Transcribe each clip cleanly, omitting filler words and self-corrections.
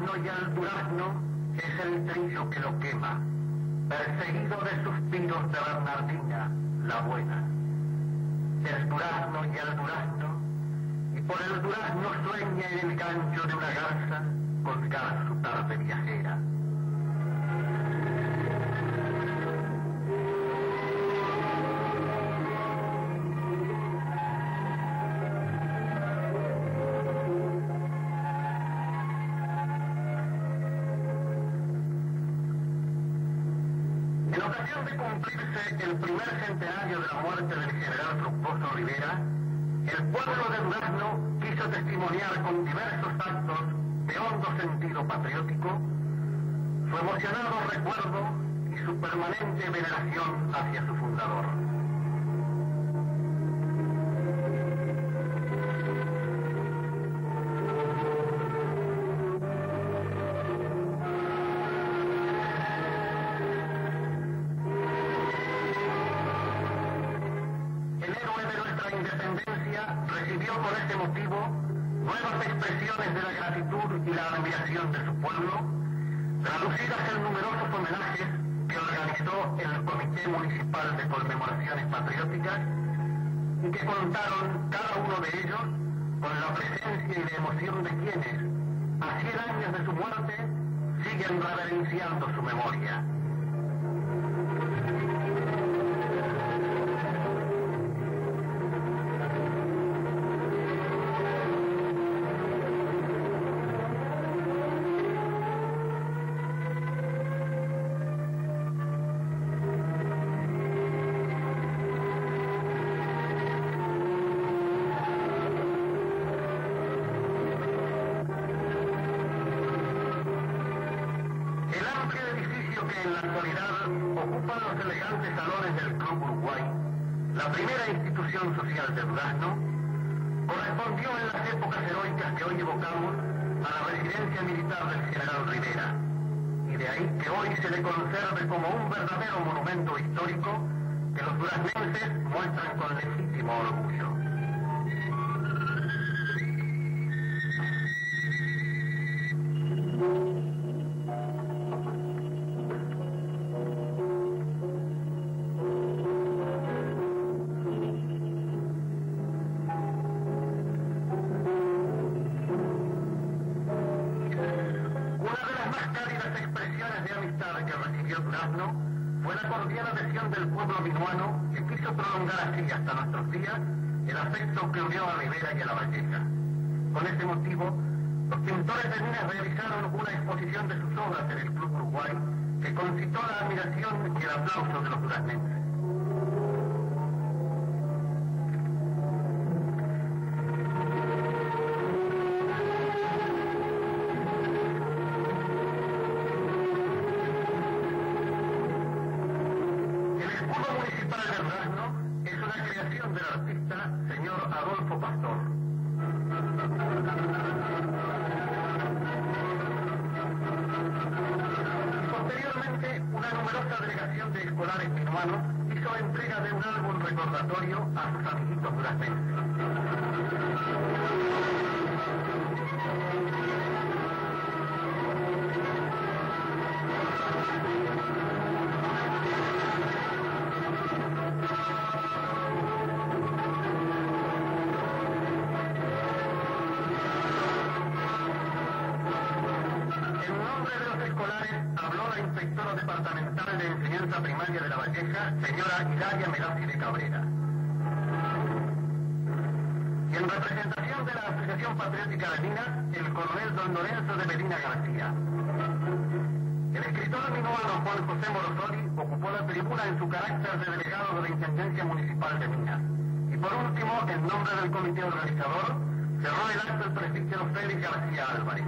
durazno y al durazno es el trillo que lo quema, perseguido de suspiros de Bernardina, la buena. El durazno y al durazno, y por el durazno sueña en el gancho de una garza colgar su tarde viajera. El primer centenario de la muerte del general Fructuoso Rivera, el pueblo de Durazno quiso testimoniar con diversos actos de hondo sentido patriótico su emocionado recuerdo y su permanente veneración hacia su fundador. Recibió por este motivo nuevas expresiones de la gratitud y la admiración de su pueblo, traducidas en numerosos homenajes que organizó el Comité Municipal de Conmemoraciones Patrióticas y que contaron cada uno de ellos con la presencia y la emoción de quienes, a 100 años de su muerte, siguen reverenciando su memoria. Ocupa los elegantes salones del Club Uruguay, la primera institución social de Durazno, correspondió en las épocas heroicas que hoy evocamos a la residencia militar del general Rivera, y de ahí que hoy se le conserve como un verdadero monumento histórico que los duraznenses muestran con legítimo orgullo. Fue la cordial adhesión del pueblo minuano que quiso prolongar así hasta nuestros días el afecto que unió a Rivera y a La Valleja. Con este motivo, los pintores de Minas realizaron una exposición de sus obras en el Club Uruguay que concitó la admiración y el aplauso de los duraznenses. Del artista señor Adolfo Pastor. Posteriormente, una numerosa delegación de escolares minuanos hizo entrega de un álbum recordatorio a sus amiguitos duraznenses. Habló la inspectora departamental de enseñanza primaria de La Valleja, señora Hilaria Melasi de Cabrera. Y en representación de la Asociación Patriótica de Minas, el coronel don Lorenzo de Medina García. El escritor minuano Juan José Morosoli ocupó la tribuna en su carácter de delegado de la Intendencia Municipal de Minas. Y por último, en nombre del comité organizador, cerró el acto el presbítero Félix García Álvarez.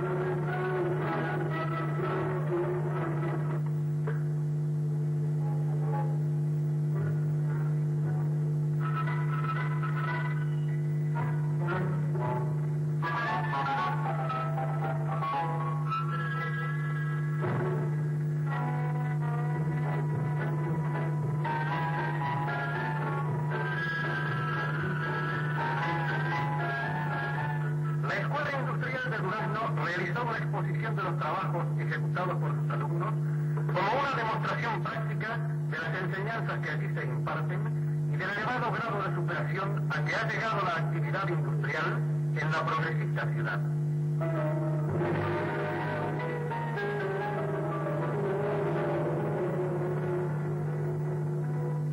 realizó una exposición de los trabajos ejecutados por sus alumnos como una demostración práctica de las enseñanzas que allí se imparten y del elevado grado de superación a que ha llegado la actividad industrial en la progresista ciudad.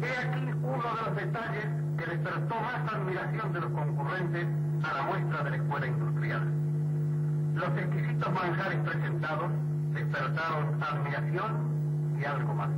He aquí uno de los detalles que despertó más admiración de los concurrentes a la muestra de la escuela industrial. Los exquisitos manjares presentados despertaron admiración y algo más.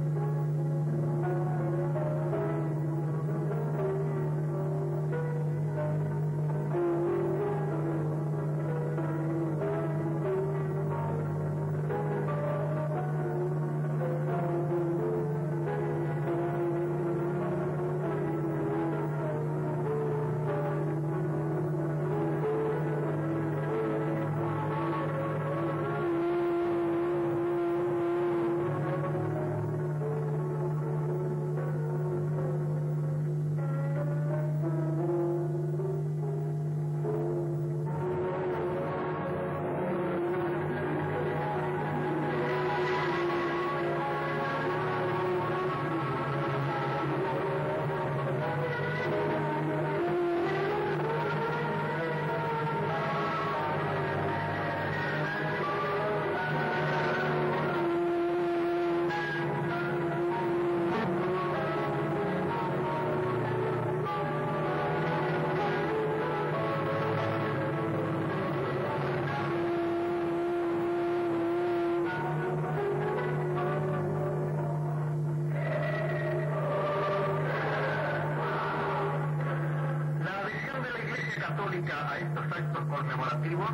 A estos actos conmemorativos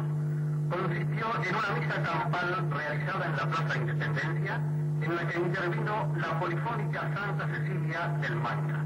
consistió en una misa campal realizada en la Plaza Independencia, en la que intervino la polifónica Santa Cecilia del Mancha.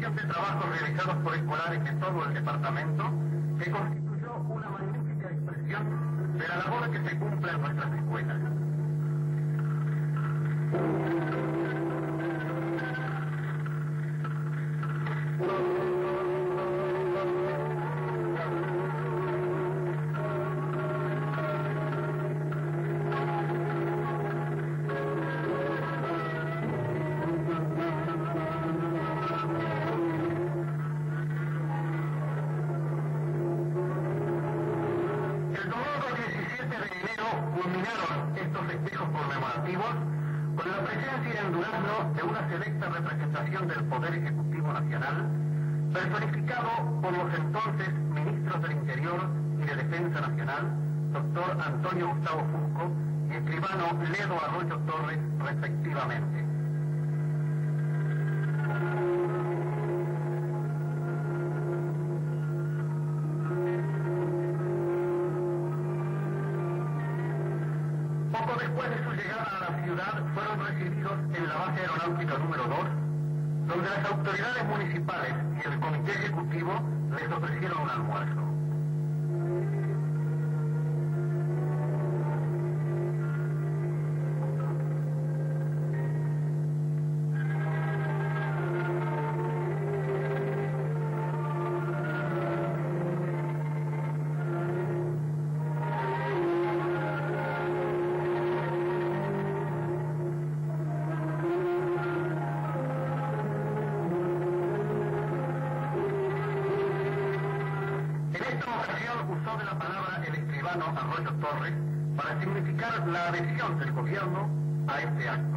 De trabajos realizados por escolares de todo el departamento, que constituyó una magnífica expresión de la labor que se cumple en nuestras escuelas. Culminaron estos festejos conmemorativos con la presencia en Durazno de una selecta representación del Poder Ejecutivo Nacional, personificado por los entonces ministros del Interior y de Defensa Nacional, doctor Antonio Gustavo Fusco y escribano Ledo Arroyo Torres, respectivamente. Poco después de su llegada a la ciudad, fueron recibidos en la base aeronáutica número 2, donde las autoridades municipales y el comité ejecutivo les ofrecieron un almuerzo. Ciudadano Arroyo Torres para significar la adhesión del gobierno a este acto.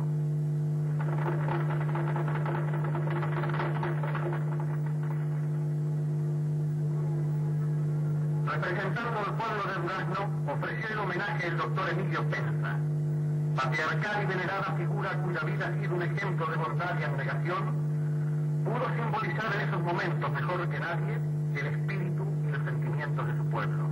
Representando al pueblo de Durazno, ofreció el homenaje el doctor Emilio Penza, patriarcal y venerada figura cuya vida ha sido un ejemplo de bondad y abnegación, pudo simbolizar en esos momentos mejor que nadie el espíritu y los sentimientos de su pueblo.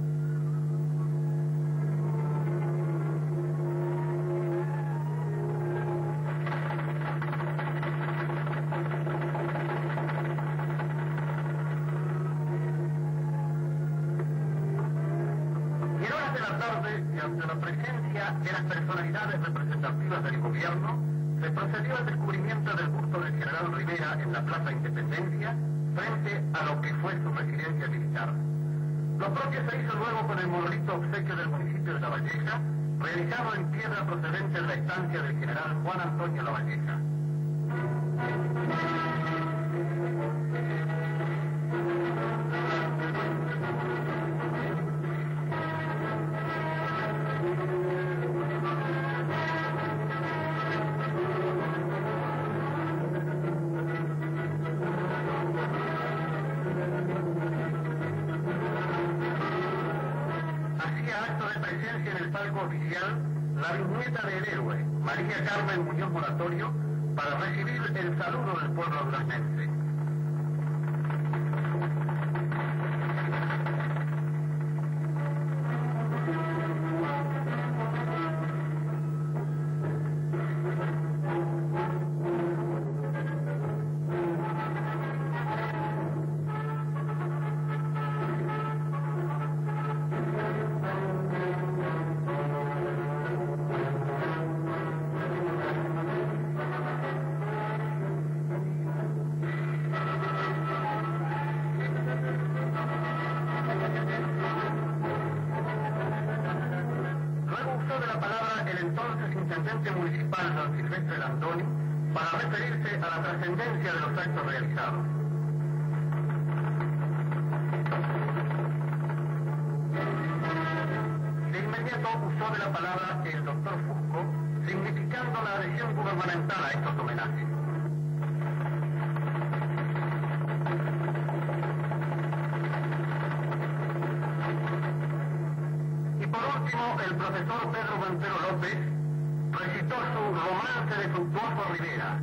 Ante la presencia de las personalidades representativas del gobierno, se procedió al descubrimiento del busto del general Rivera en la Plaza Independencia, frente a lo que fue su residencia militar. Lo propio se hizo luego con el monolito obsequio del municipio de Lavalleja, realizado en piedra procedente de la estancia del general Juan Antonio Lavalleja. Oficial, la bisnieta del héroe, María Carmen Muñoz Moratorio, para recibir el saludo del pueblo duraznense. Municipal Don Silvestre Landoni para referirse a la trascendencia de los actos realizados. De inmediato usó de la palabra el doctor Fusco, significando la adhesión gubernamental a estos homenajes. Y por último, el profesor Pedro Montero López recitó su romance de Fructuoso Rivera.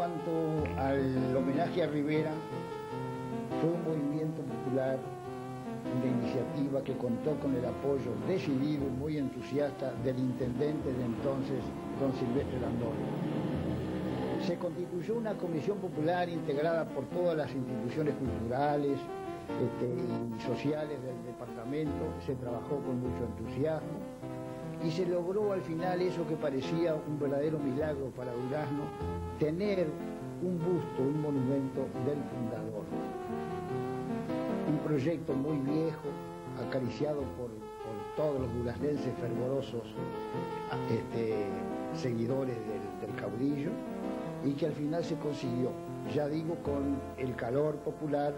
cuanto al homenaje a Rivera, fue un movimiento popular, una iniciativa que contó con el apoyo decidido y muy entusiasta del intendente de entonces, don Silvestre Landone. Se constituyó una comisión popular integrada por todas las instituciones culturales y sociales del departamento. Se trabajó con mucho entusiasmo y se logró al final eso que parecía un verdadero milagro para Durazno, tener un busto, un monumento del fundador. Un proyecto muy viejo, acariciado por todos los duraznenses fervorosos seguidores del caudillo, y que al final se consiguió, ya digo, con el calor popular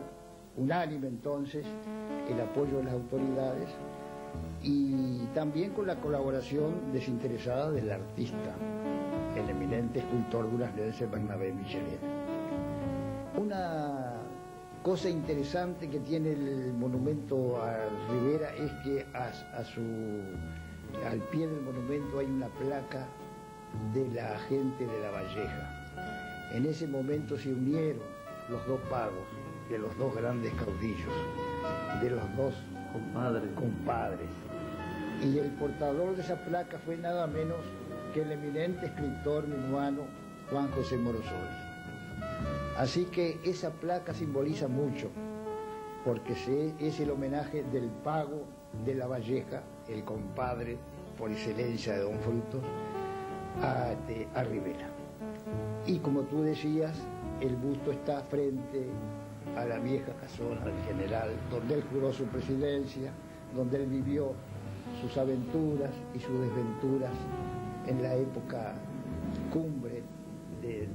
unánime entonces, el apoyo de las autoridades y también con la colaboración desinteresada del artista, el eminente escultor duraznense Bernabé Michelena. Una cosa interesante que tiene el monumento a Rivera es que al pie del monumento hay una placa de la gente de La Valleja. En ese momento se unieron los dos pagos de los dos grandes caudillos, de los dos compadres. Y el portador de esa placa fue nada menos que el eminente escritor minuano Juan José Morosoli. Así que esa placa simboliza mucho, porque es el homenaje del pago de La Valleja, el compadre por excelencia de Don Frutos, a Rivera. Y como tú decías, el busto está frente a la vieja casona del general, donde él juró su presidencia, donde él vivió sus aventuras y sus desventuras en la época cumbre de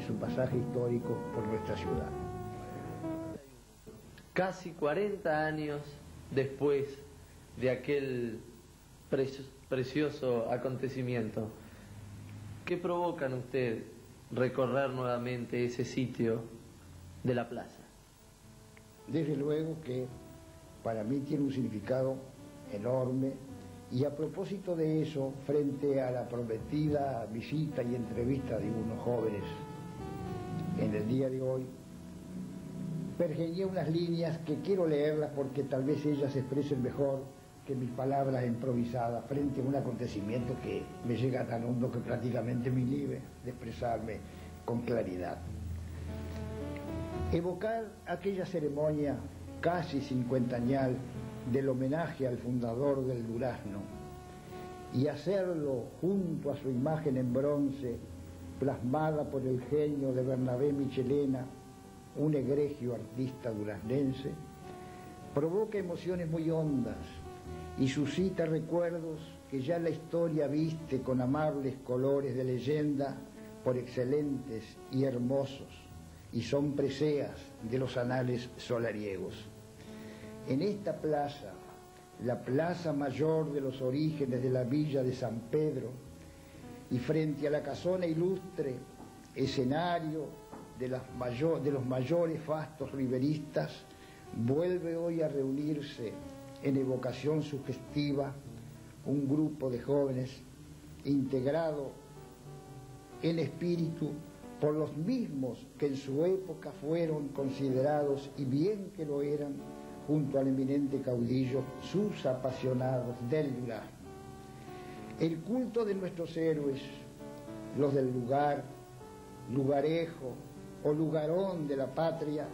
su pasaje histórico por nuestra ciudad. Casi 40 años después de aquel precioso acontecimiento, ¿qué provoca en usted recorrer nuevamente ese sitio de la plaza? Desde luego que para mí tiene un significado enorme, y a propósito de eso, frente a la prometida visita y entrevista de unos jóvenes en el día de hoy, pergeñé unas líneas que quiero leerlas porque tal vez ellas se expresen mejor que mis palabras improvisadas frente a un acontecimiento que me llega tan hondo que prácticamente me inhibe de expresarme con claridad. Evocar aquella ceremonia casi cincuentañal del homenaje al fundador del Durazno y hacerlo junto a su imagen en bronce plasmada por el genio de Bernabé Michelena, un egregio artista duraznense, provoca emociones muy hondas y suscita recuerdos que ya la historia viste con amables colores de leyenda por excelentes y hermosos, y son preseas de los anales solariegos. En esta plaza, la plaza mayor de los orígenes de la villa de San Pedro, y frente a la casona ilustre, escenario de los mayores fastos riveristas, vuelve hoy a reunirse en evocación sugestiva un grupo de jóvenes integrado en espíritu por los mismos que en su época fueron considerados, y bien que lo eran, junto al eminente caudillo, sus apasionados del Durazno. El culto de nuestros héroes, los del lugar, lugarejo o lugarón de la patria,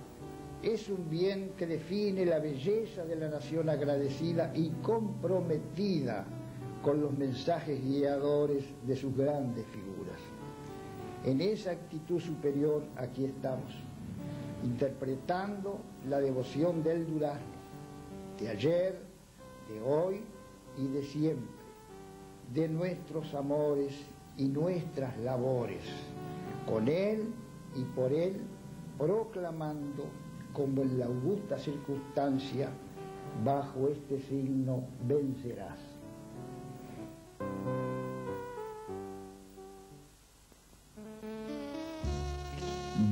es un bien que define la belleza de la nación agradecida y comprometida con los mensajes guiadores de sus grandes figuras. En esa actitud superior aquí estamos, interpretando la devoción del Durazno, de ayer, de hoy y de siempre, de nuestros amores y nuestras labores, con él y por él, proclamando como en la augusta circunstancia, bajo este signo vencerás.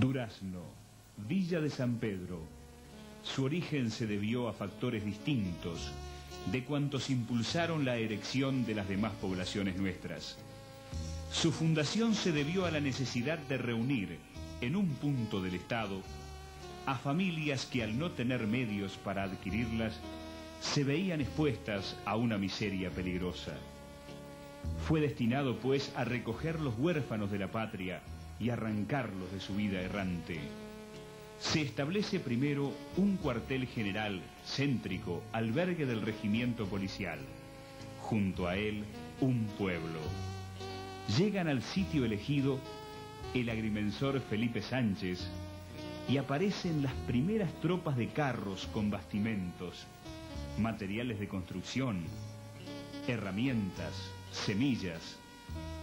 Durazno, Villa de San Pedro. Su origen se debió a factores distintos de cuantos impulsaron la erección de las demás poblaciones nuestras. Su fundación se debió a la necesidad de reunir en un punto del Estado a familias que al no tener medios para adquirirlas se veían expuestas a una miseria peligrosa. Fue destinado pues a recoger los huérfanos de la patria y arrancarlos de su vida errante. Se establece primero un cuartel general céntrico, albergue del regimiento policial. Junto a él, un pueblo. Llegan al sitio elegido el agrimensor Felipe Sánchez y aparecen las primeras tropas de carros con bastimentos, materiales de construcción, herramientas, semillas.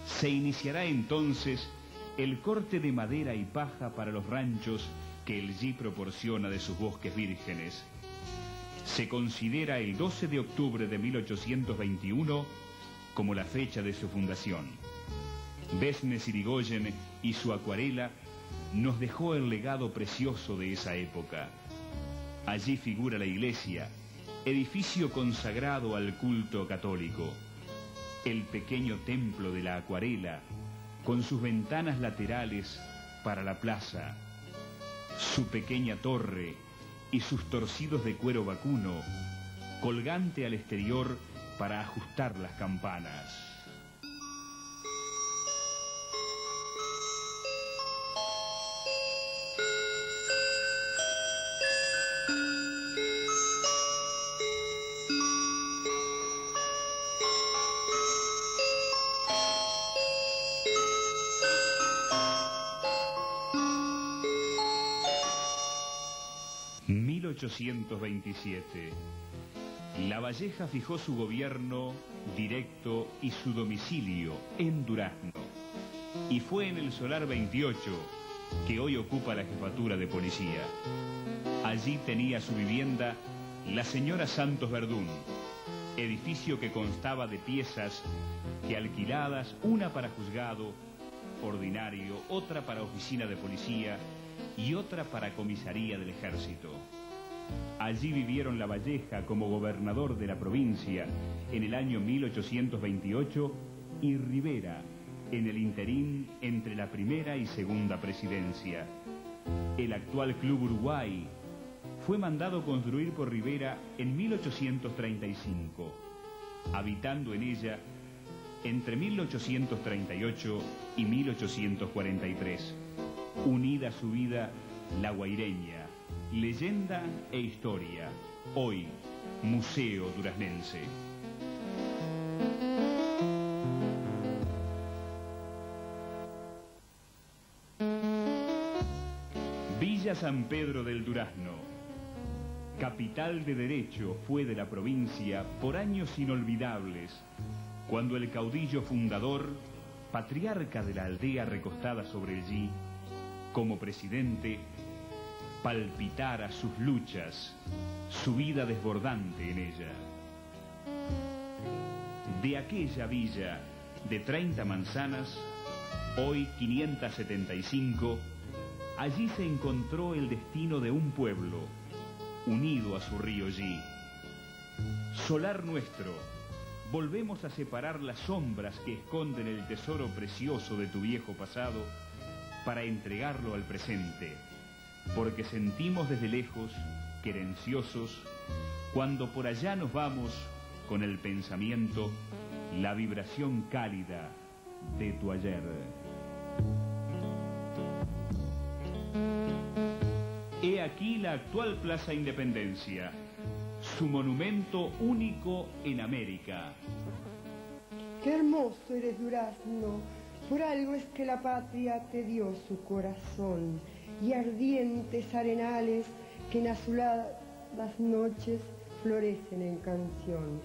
Se iniciará entonces el corte de madera y paja para los ranchos que el YI proporciona de sus bosques vírgenes. Se considera el 12 de octubre de 1821 como la fecha de su fundación. Besnes Irigoyen y su acuarela nos dejó el legado precioso de esa época. Allí figura la iglesia, edificio consagrado al culto católico. El pequeño templo de la acuarela, con sus ventanas laterales para la plaza, su pequeña torre y sus torcidos de cuero vacuno, colgante al exterior para ajustar las campanas. ...1827... Lavalleja fijó su gobierno directo y su domicilio en Durazno. Y fue en el Solar 28, que hoy ocupa la jefatura de policía. Allí tenía su vivienda la señora Santos Verdún, edificio que constaba de piezas que alquiladas, una para juzgado ordinario, otra para oficina de policía y otra para comisaría del ejército. Allí vivieron Lavalleja como gobernador de la provincia en el año 1828 y Rivera en el interín entre la primera y segunda presidencia. El actual Club Uruguay fue mandado construir por Rivera en 1835, habitando en ella entre 1838 y 1843. Unida a su vida la Guaireña, leyenda e historia, hoy Museo Duraznense. Villa San Pedro del Durazno, capital de derecho, fue de la provincia por años inolvidables, cuando el caudillo fundador, patriarca de la aldea recostada sobre el YI, como presidente, palpitara sus luchas, su vida desbordante en ella. De aquella villa de 30 manzanas, hoy 575, allí se encontró el destino de un pueblo, unido a su río YI. Solar nuestro, volvemos a separar las sombras que esconden el tesoro precioso de tu viejo pasado para entregarlo al presente, porque sentimos desde lejos, querenciosos, cuando por allá nos vamos con el pensamiento, la vibración cálida de tu ayer. He aquí la actual Plaza Independencia, su monumento único en América. Qué hermoso eres, Durazno, por algo es que la patria te dio su corazón y ardientes arenales que en azuladas noches florecen en canción.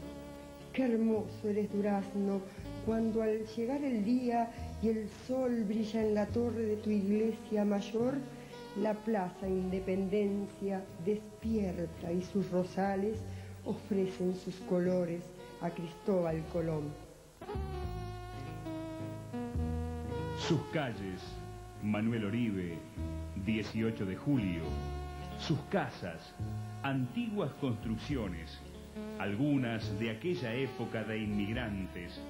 Qué hermoso eres, Durazno, cuando al llegar el día y el sol brilla en la torre de tu iglesia mayor, la Plaza Independencia despierta y sus rosales ofrecen sus colores a Cristóbal Colón. Sus calles, Manuel Oribe, 18 de julio, sus casas, antiguas construcciones, algunas de aquella época de inmigrantes,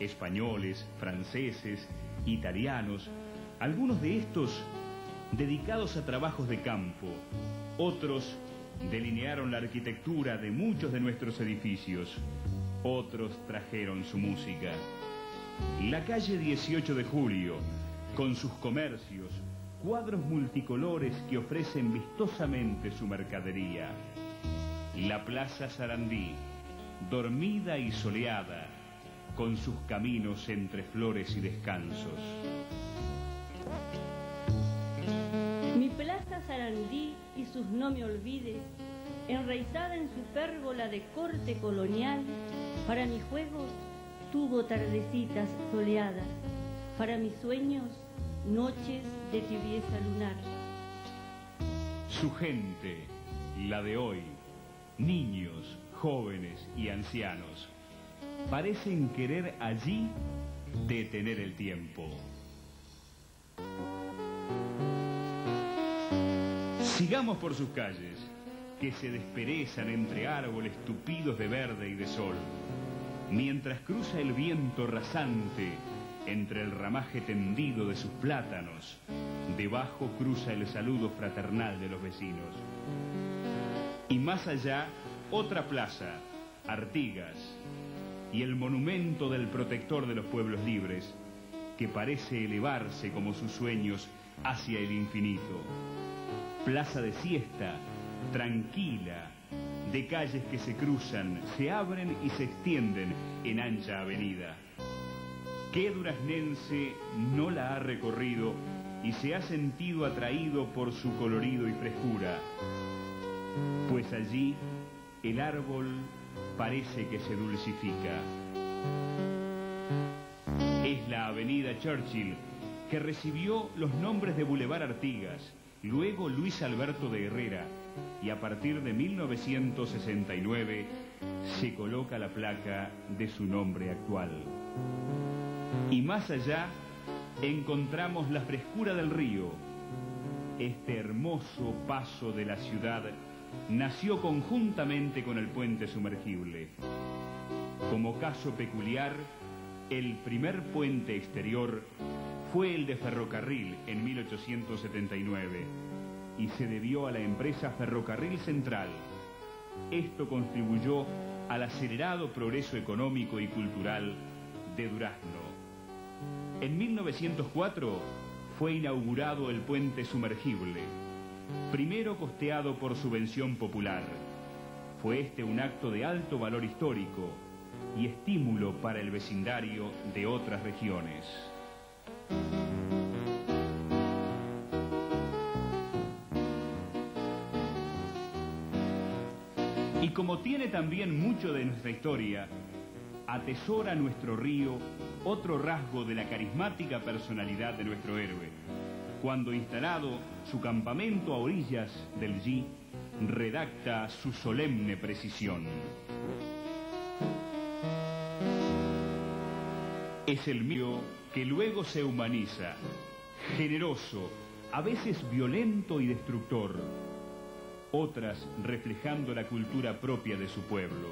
españoles, franceses, italianos, algunos de estos dedicados a trabajos de campo, otros delinearon la arquitectura de muchos de nuestros edificios, otros trajeron su música. La calle 18 de Julio, con sus comercios, cuadros multicolores que ofrecen vistosamente su mercadería. La Plaza Sarandí, dormida y soleada, con sus caminos entre flores y descansos. Mi Plaza Sarandí y sus no me olvides, enraizada en su pérgola de corte colonial, para mis juegos tuvo tardecitas soleadas, para mis sueños noches de tibieza lunar. Su gente, la de hoy, niños, jóvenes y ancianos, parecen querer allí detener el tiempo. Sigamos por sus calles, que se desperezan entre árboles tupidos de verde y de sol, mientras cruza el viento rasante entre el ramaje tendido de sus plátanos. Debajo cruza el saludo fraternal de los vecinos. Y más allá, otra plaza, Artigas, y el monumento del protector de los pueblos libres, que parece elevarse como sus sueños hacia el infinito. Plaza de siesta, tranquila, de calles que se cruzan, se abren y se extienden en ancha avenida. ¿Qué duraznense no la ha recorrido y se ha sentido atraído por su colorido y frescura? Pues allí el árbol parece que se dulcifica. Es la avenida Churchill, que recibió los nombres de Boulevard Artigas, luego Luis Alberto de Herrera, y a partir de 1969 se coloca la placa de su nombre actual. Y más allá encontramos la frescura del río. Este hermoso paso de la ciudad nació conjuntamente con el puente sumergible. Como caso peculiar, el primer puente exterior fue el de ferrocarril en 1879 y se debió a la empresa Ferrocarril Central. Esto contribuyó al acelerado progreso económico y cultural de Durazno. En 1904 fue inaugurado el puente sumergible, primero costeado por subvención popular. Fue este un acto de alto valor histórico y estímulo para el vecindario de otras regiones. Y como tiene también mucho de nuestra historia, atesora nuestro río otro rasgo de la carismática personalidad de nuestro héroe, cuando instalado su campamento a orillas del Yi, redacta su solemne precisión. Es el mío que luego se humaniza, generoso, a veces violento y destructor, otras reflejando la cultura propia de su pueblo.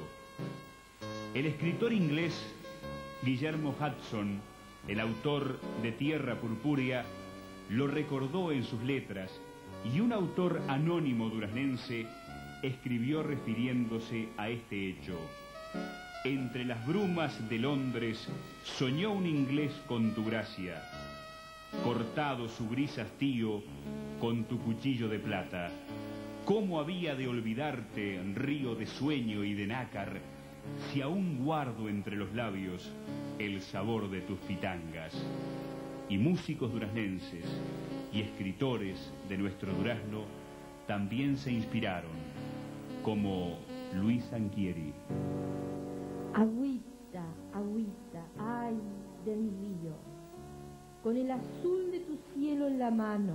El escritor inglés Guillermo Hudson, el autor de Tierra Purpúrea, lo recordó en sus letras, y un autor anónimo duraznense escribió refiriéndose a este hecho: entre las brumas de Londres soñó un inglés con tu gracia, cortado su gris hastío con tu cuchillo de plata. ¿Cómo había de olvidarte, río de sueño y de nácar, si aún guardo entre los labios el sabor de tus pitangas? Y músicos duraznenses y escritores de nuestro Durazno también se inspiraron, como Luis Anchieri. Agüita, agüita, ay de mi río, con el azul de tu cielo en la mano,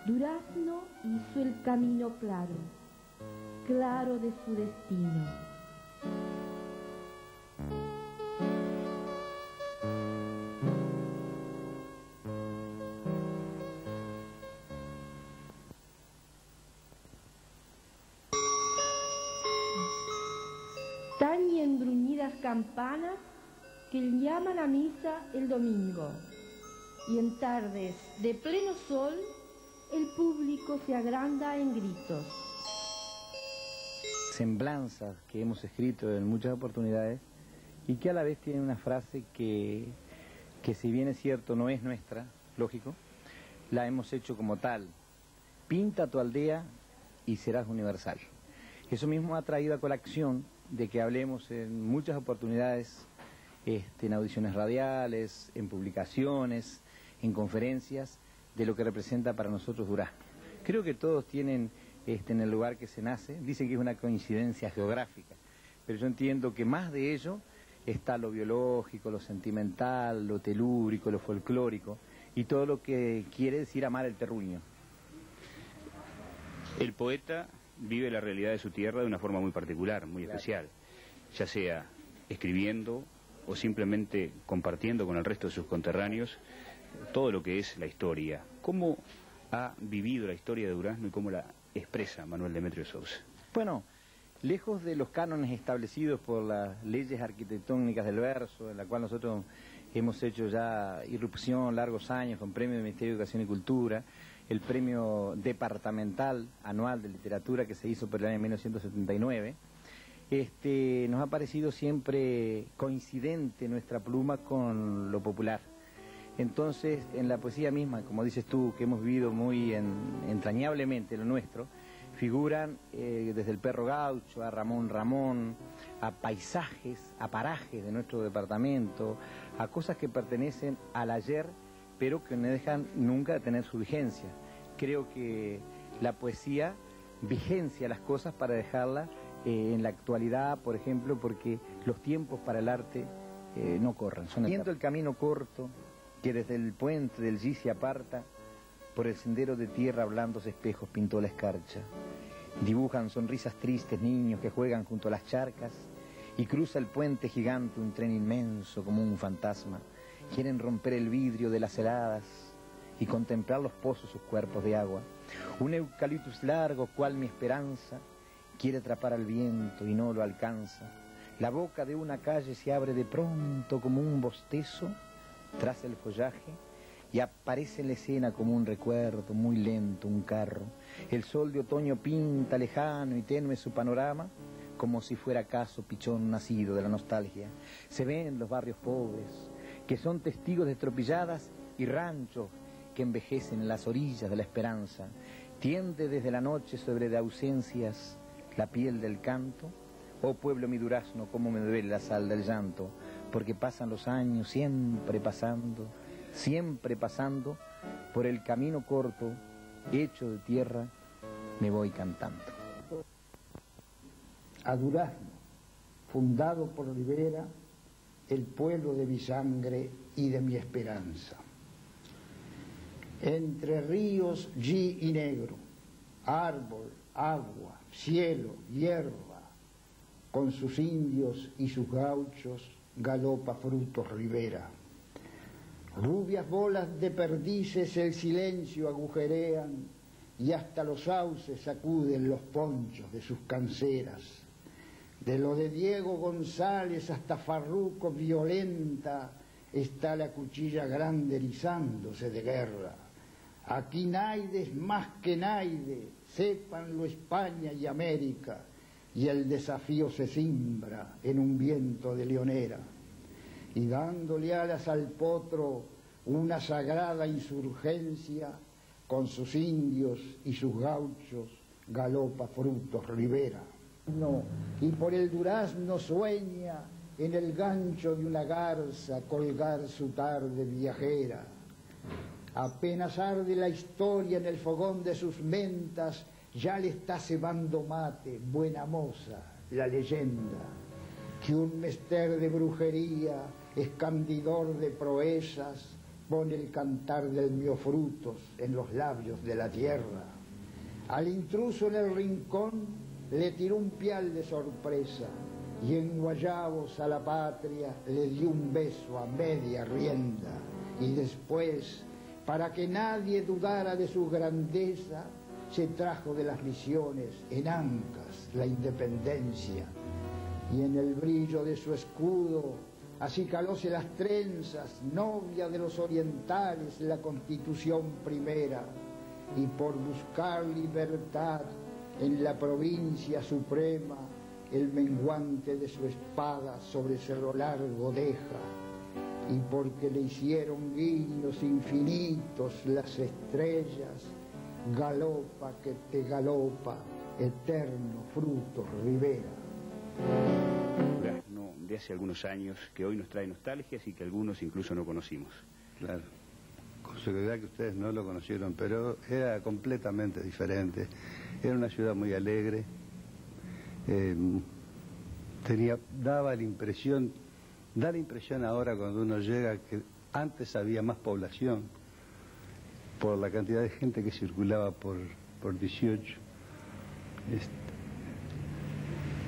Durazno hizo el camino claro, claro de su destino. Tan y endruñidas campanas que llaman a misa el domingo, y en tardes de pleno sol el público se agranda en gritos. Semblanzas que hemos escrito en muchas oportunidades y que a la vez tienen una frase que si bien es cierto no es nuestra, lógico, la hemos hecho como tal: pinta tu aldea y serás universal. Eso mismo ha traído a colación de que hablemos en muchas oportunidades, en audiciones radiales, en publicaciones, en conferencias, de lo que representa para nosotros Durazno. Creo que todos tienen en el lugar que se nace, dicen que es una coincidencia geográfica, pero yo entiendo que más de ello está lo biológico, lo sentimental, lo telúrico, lo folclórico y todo lo que quiere decir amar el terruño. El poeta vive la realidad de su tierra de una forma muy particular, muy especial, ya sea escribiendo o simplemente compartiendo con el resto de sus conterráneos todo lo que es la historia. ¿Cómo ha vivido la historia de Durazno y cómo la expresa Manuel Demetrio Sousa? Bueno, lejos de los cánones establecidos por las leyes arquitectónicas del verso, en la cual nosotros hemos hecho ya irrupción largos años con premio del Ministerio de Educación y Cultura, el premio departamental anual de literatura que se hizo por el año 1979, nos ha parecido siempre coincidente nuestra pluma con lo popular. Entonces, en la poesía misma, como dices tú, que hemos vivido muy entrañablemente lo nuestro, figuran desde el perro gaucho, a Ramón Ramón, a paisajes, a parajes de nuestro departamento, a cosas que pertenecen al ayer, pero que no dejan nunca de tener su vigencia. Creo que la poesía vigencia las cosas para dejarlas en la actualidad, por ejemplo, porque los tiempos para el arte no corren. Siguiendo el camino corto que desde el puente del G se aparta, por el sendero de tierra blandos espejos pintó la escarcha. Dibujan sonrisas tristes niños que juegan junto a las charcas y cruza el puente gigante un tren inmenso como un fantasma. Quieren romper el vidrio de las heladas y contemplar los pozos sus cuerpos de agua. Un eucaliptus largo, cual mi esperanza, quiere atrapar al viento y no lo alcanza. La boca de una calle se abre de pronto como un bostezo tras el follaje y aparece en la escena como un recuerdo muy lento, un carro. El sol de otoño pinta lejano y tenue su panorama como si fuera acaso pichón nacido de la nostalgia. Se ven los barrios pobres que son testigos de estropilladas y ranchos que envejecen en las orillas de la esperanza. Tiende desde la noche sobre de ausencias la piel del canto. Oh pueblo mi Durazno, cómo me duele la sal del llanto, porque pasan los años siempre pasando por el camino corto, hecho de tierra, me voy cantando. A Durazno, fundado por Rivera, el pueblo de mi sangre y de mi esperanza. Entre ríos gris y negro, árbol, agua, cielo, hierba, con sus indios y sus gauchos galopa frutos Rivera. Rubias bolas de perdices el silencio agujerean y hasta los sauces sacuden los ponchos de sus canceras. De lo de Diego González hasta Farruco violenta está la cuchilla grande erizándose de guerra. Aquí naide es más que naide, sépanlo España y América, y el desafío se cimbra en un viento de leonera. Y dándole alas al potro una sagrada insurgencia, con sus indios y sus gauchos galopa frutos Rivera. No, y por el Durazno sueña en el gancho de una garza colgar su tarde viajera. Apenas arde la historia en el fogón de sus mentas, ya le está cebando mate, buena moza, la leyenda, que un mester de brujería, escandidor de proezas, pone el cantar del miofrutos en los labios de la tierra. Al intruso en el rincón le tiró un pial de sorpresa y en guayabos a la patria le dio un beso a media rienda. Y después, para que nadie dudara de su grandeza, se trajo de las misiones en ancas la independencia, y en el brillo de su escudo acicalóse las trenzas, novia de los orientales, la Constitución primera, y por buscar libertad en la provincia suprema, el menguante de su espada sobre Cerro Largo deja, y porque le hicieron guiños infinitos las estrellas, galopa que te galopa, eterno fruto Rivera. De hace algunos años, que hoy nos trae nostalgias y que algunos incluso no conocimos. Claro, con seguridad que ustedes no lo conocieron, pero era completamente diferente. Era una ciudad muy alegre, da la impresión ahora cuando uno llega que antes había más población por la cantidad de gente que circulaba por 18.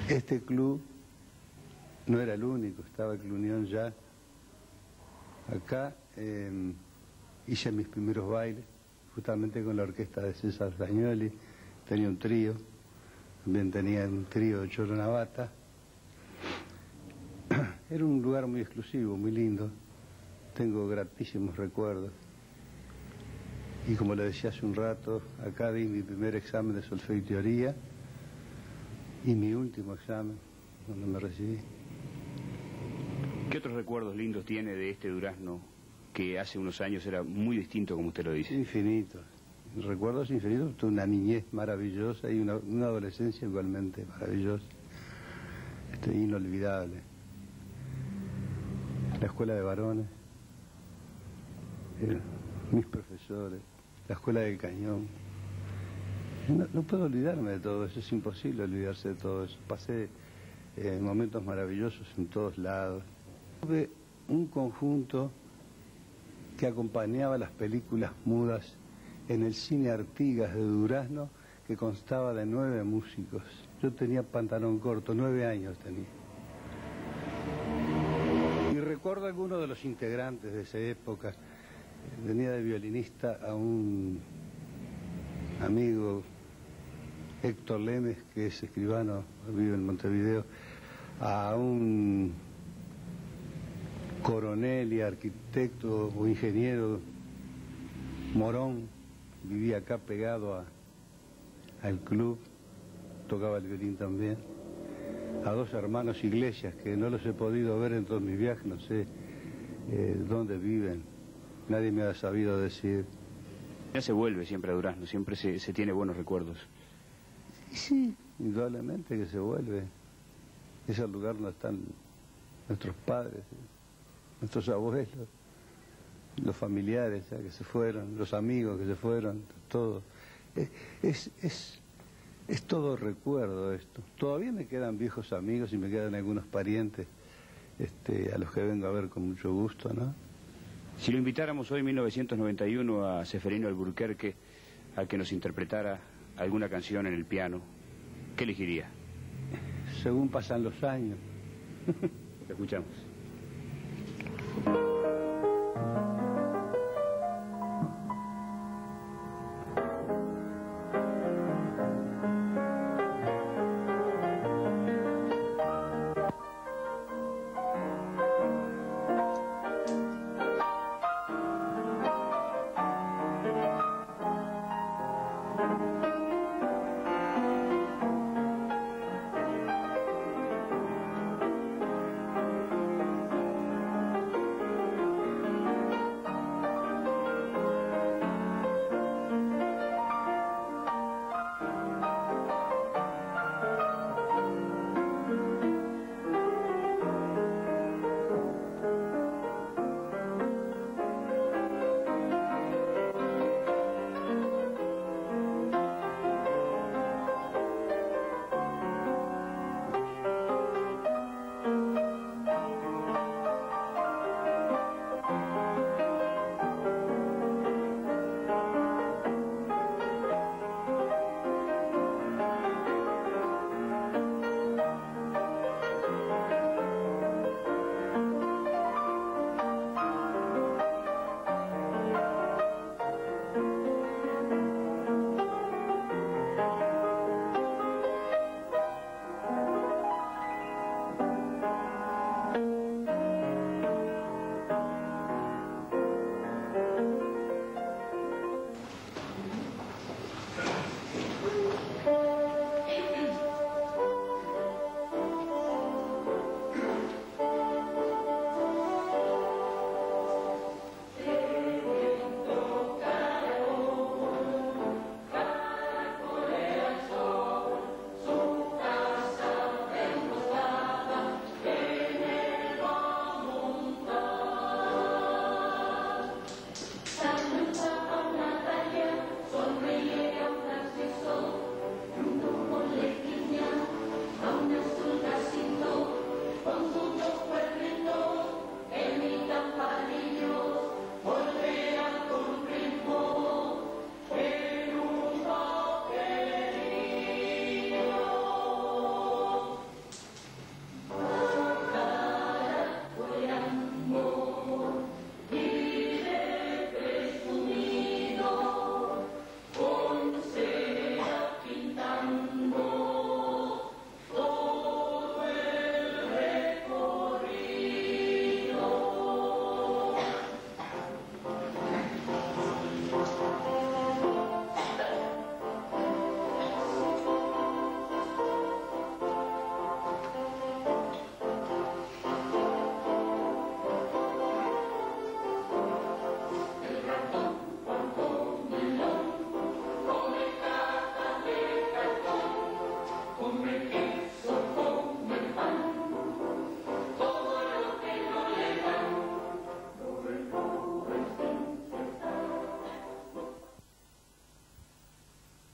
Este club no era el único, estaba el Club Unión ya. Acá hice mis primeros bailes, justamente con la orquesta de César Zagnoli. Tenía un trío, también tenía un trío de Choro Navata. Era un lugar muy exclusivo, muy lindo. Tengo gratísimos recuerdos. Y como le decía hace un rato, acá di mi primer examen de solfeo y teoría y mi último examen, donde me recibí. ¿Qué otros recuerdos lindos tiene de este Durazno que hace unos años era muy distinto, como usted lo dice? Infinitos. Recuerdos infinitos. Tuve una niñez maravillosa y una adolescencia igualmente maravillosa. Inolvidable. La escuela de varones, mis profesores, la escuela del Cañón. No puedo olvidarme de todo eso, es imposible olvidarse de todo eso. Pasé momentos maravillosos en todos lados. Tuve un conjunto que acompañaba las películas mudas en el cine Artigas de Durazno, que constaba de 9 músicos. Yo tenía pantalón corto, 9 años tenía. Y recuerdo a algunos de los integrantes de esa época. Tenía de violinista a un amigo, Héctor Lemes, que es escribano, vive en Montevideo, a un coronel y arquitecto o ingeniero, Morón, vivía acá pegado al club, tocaba el violín también, a 2 hermanos Iglesias, que no los he podido ver en todos mis viajes, no sé dónde viven, nadie me ha sabido decir. Ya se vuelve siempre a Durazno, siempre se tiene buenos recuerdos. Sí, indudablemente que se vuelve. Ese lugar donde están nuestros padres, nuestros abuelos, los familiares que se fueron, los amigos que se fueron, todo. Es todo recuerdo esto. Todavía me quedan viejos amigos y me quedan algunos parientes a los que vengo a ver con mucho gusto, ¿no? Si lo invitáramos hoy en 1991 a Ceferino Alburquerque a que nos interpretara alguna canción en el piano, ¿qué elegiría? Según pasan los años. Te escuchamos.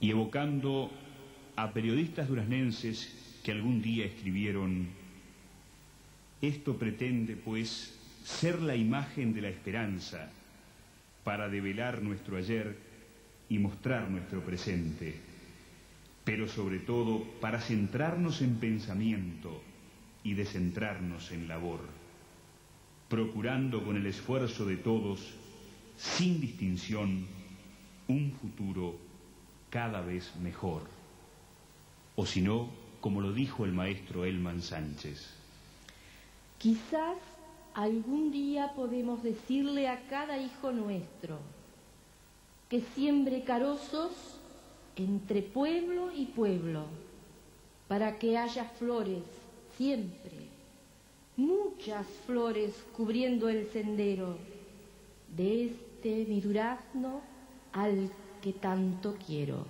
y evocando a periodistas duraznenses que algún día escribieron: esto pretende, pues, ser la imagen de la esperanza para develar nuestro ayer y mostrar nuestro presente, pero sobre todo para centrarnos en pensamiento y descentrarnos en labor, procurando con el esfuerzo de todos, sin distinción, un futuro cada vez mejor. O si no, como lo dijo el maestro Elman Sánchez: quizás algún día podemos decirle a cada hijo nuestro que siembre carozos entre pueblo y pueblo, para que haya flores siempre, muchas flores cubriendo el sendero de este mi durazno al que tanto quiero.